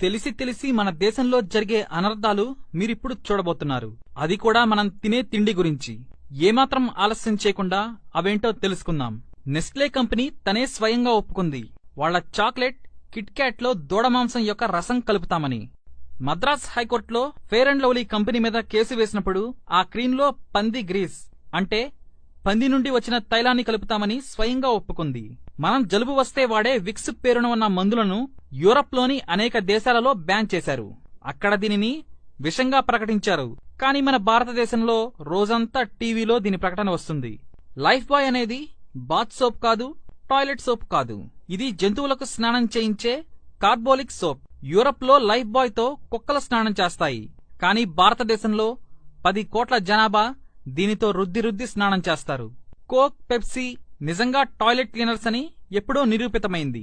తెలిసి తెలిసి మన దేశంలో జరిగే అనర్థాలు మీరిప్పుడు చూడబోతున్నారు. అది కూడా మనం తినే తిండి గురించి. ఏమాత్రం ఆలస్యం చేయకుండా అవేంటో తెలుసుకుందాం. నెస్లే కంపెనీ తనే స్వయంగా ఒప్పుకుంది వాళ్ల చాక్లెట్ కిట్ క్యాట్ లో దూడమాంసం యొక్క రసం కలుపుతామని. మద్రాస్ హైకోర్టులో ఫెయిర్ అండ్ లవ్లీ కంపెనీ మీద కేసు వేసినప్పుడు ఆ క్రీంలో పంది గ్రీస్ అంటే పంది నుండి వచ్చిన తైలాన్ని కలుపుతామని స్వయంగా ఒప్పుకుంది. మనం జలుబు వస్తే వాడే విక్స్ పేరున ఉన్న మందులను యూరప్ లోని అనేక దేశాలలో బ్యాన్ చేశారు. అక్కడ దీనిని విషంగా ప్రకటించారు. కానీ మన భారతదేశంలో రోజంతా టీవీలో దీని ప్రకటన వస్తుంది. లైఫ్ బాయ్ అనేది బాత్ సోప్ కాదు, టాయిలెట్ సోప్ కాదు. ఇది జంతువులకు స్నానం చేయించే కార్బోలిక్ సోప్. యూరప్ లో లైఫ్ బాయ్ తో కుక్కలు స్నానం చేస్తాయి. కానీ భారతదేశంలో 10 కోట్ల జనాభా దీనితో రుద్ది స్నానం చేస్తారు. కోక్, పెప్సీ నిజంగా టాయిలెట్ క్లీనర్స్ అని ఎప్పుడో నిరూపితమైంది.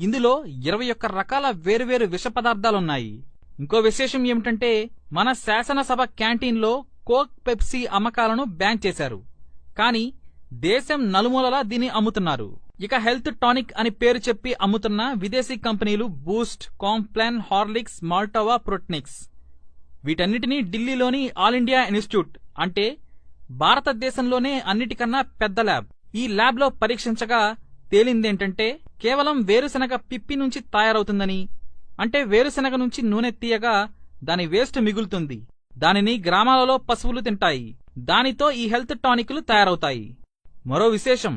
ఇందులో 21 రకాల వేరువేరు విష పదార్థాలున్నాయి. ఇంకో విశేషం ఏమిటంటే మన శాసనసభ క్యాంటీన్లో కోక్, పెప్సీ అమ్మకాలను బ్యాన్ చేశారు. కానీ దేశం నలుమూలలా దీన్ని అమ్ముతున్నారు. ఇక హెల్త్ టానిక్ అని పేరు చెప్పి అమ్ముతున్న విదేశీ కంపెనీలు బూస్ట్, కాంప్లాన్, హార్లిక్స్, మాల్టోవా, ప్రోట్నిక్స్. వీటన్నిటినీ ఢిల్లీలోని ఆల్ ఇండియా ఇన్స్టిట్యూట్ అంటే భారతదేశంలోనే అన్నిటికన్నా పెద్ద ల్యాబ్. ఈ ల్యాబ్ లో పరీక్షించగా తేలిందేంటంటే కేవలం వేరుశనగ పిప్పి నుంచి తయారవుతుందని. అంటే వేరుశనగ నుంచి నూనె తీయగా దాని వేస్ట్ మిగులుతుంది. దానిని గ్రామాలలో పశువులు తింటాయి. దానితో ఈ హెల్త్ టానిక్లు తయారవుతాయి. మరో విశేషం,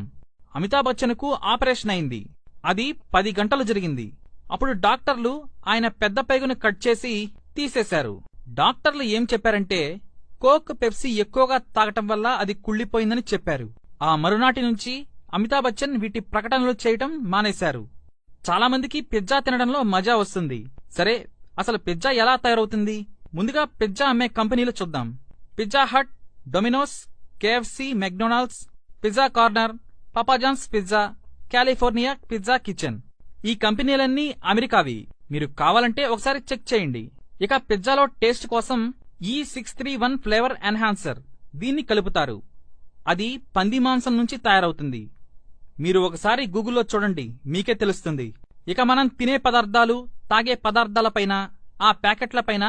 అమితాబ్ బచ్చన్ కు ఆపరేషన్ అయింది. అది 10 గంటలు జరిగింది. అప్పుడు డాక్టర్లు ఆయన పెద్ద పేగును కట్ చేసి తీసేశారు. డాక్టర్లు ఏం చెప్పారంటే కోక్, పెప్సీ ఎక్కువగా తాగటం వల్ల అది కుళ్లిపోయిందని చెప్పారు. ఆ మరునాటి నుంచి అమితాబ్ బచ్చన్ వీటి ప్రకటనలు చేయటం మానేశారు. చాలా మందికి పిజ్జా తినడంలో మజా వస్తుంది. సరే, అసలు పిజ్జా ఎలా తయారవుతుంది? ముందుగా పిజ్జా అమ్మే కంపెనీలు చూద్దాం. Pizza hut, Domino's, KFC, McDonald's, pizza corner, Papa John's pizza, California pizza kitchen. ఈ కంపెనీలన్నీ అమెరికావి. మీరు కావాలంటే ఒకసారి చెక్ చేయండి. ఇక పిజ్జాలో టేస్ట్ కోసం E631 ఫ్లేవర్ ఎన్హాన్సర్ దీన్ని కలుపుతారు. అది పంది మాంసం నుంచి తయారవుతుంది. మీరు ఒకసారి గూగుల్లో చూడండి, మీకే తెలుస్తుంది. ఇక మనం తినే పదార్థాలు, తాగే పదార్థాలపైన, ఆ ప్యాకెట్లపైన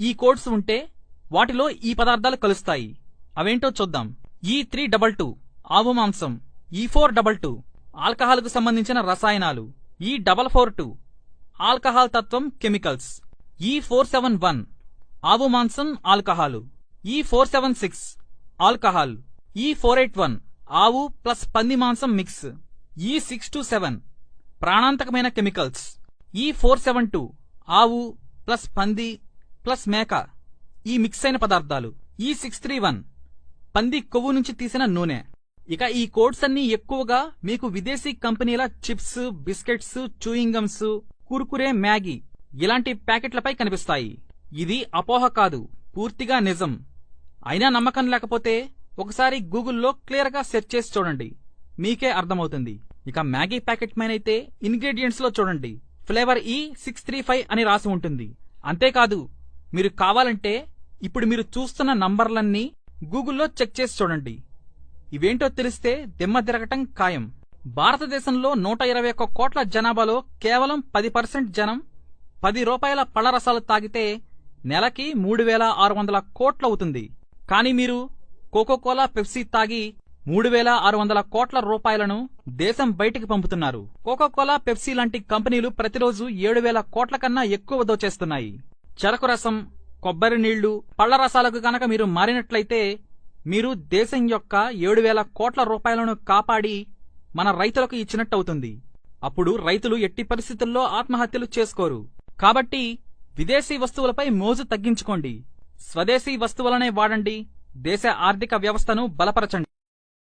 ఈ కోడ్స్ ఉంటే వాటిలో ఈ పదార్థాలు కలుస్తాయి. అవేంటో చూద్దాం. E322 ఆవు మాంసం, E422 ఆల్కహాల్ కు సంబంధించిన రసాయనాలు, E442 ఆల్కహాల్ తత్వం కెమికల్స్, E471 ఆవు మాంసం ఆల్కహాలు, E476 ఆల్కహాల్, E481 ఆవు ప్లస్ పంది మాంసం మిక్స్, E627 ప్రాణాంతకమైన కెమికల్స్, E472 ఆవు ప్లస్ పంది ప్లస్ మేక ఈ మిక్స్ అయిన పదార్థాలు, E631 పంది కొవ్వు నుంచి తీసిన నూనె. ఇక ఈ కోడ్స్ అన్నీ ఎక్కువగా మీకు విదేశీ కంపెనీల chips, biscuits, chewing gums, Kurkure, Maggi ఇలాంటి ప్యాకెట్లపై కనిపిస్తాయి. ఇది అపోహ కాదు, పూర్తిగా నిజం. అయినా నమ్మకం లేకపోతే ఒకసారి గూగుల్లో క్లియర్ గా సెర్చ్ చేసి చూడండి, మీకే అర్థమవుతుంది. ఇక మ్యాగీ ప్యాకెట్ పైనైతే ఇంగ్రీడియంట్స్ లో చూడండి, ఫ్లేవర్ E635 అని రాసి ఉంటుంది. అంతేకాదు, మీరు కావాలంటే ఇప్పుడు మీరు చూస్తున్న నంబర్లన్నీ గూగుల్లో చెక్ చేసి చూడండి. ఇవేంటో తెలిస్తే దిమ్మ తిరగటం ఖాయం. భారతదేశంలో 121 కోట్ల జనాభాలో కేవలం 10% జనం 10 రూపాయల పళ్లరసాలు తాగితే నెలకి 3600 కోట్లవుతుంది. కానీ మీరు కోకోకోలా, పెప్సీ తాగి 3600 కోట్ల రూపాయలను దేశం బయటికి పంపుతున్నారు. కోకోకోలా, పెప్సీ లాంటి కంపెనీలు ప్రతిరోజు 7000 కోట్ల కన్నా ఎక్కువ దోచేస్తున్నాయి. చెరకు రసం, కొబ్బరి నీళ్లు, పళ్లరసాలకు గనక మీరు మారినట్లయితే మీరు దేశం యొక్క 7000 కోట్ల రూపాయలను కాపాడి మన రైతులకు ఇచ్చినట్టవుతుంది. అప్పుడు రైతులు ఎట్టి పరిస్థితుల్లో ఆత్మహత్యలు చేసుకోరు. కాబట్టి విదేశీ వస్తువులపై మోజు తగ్గించుకోండి. స్వదేశీ వస్తువులనే వాడండి. దేశ ఆర్థిక వ్యవస్థను బలపరచండి.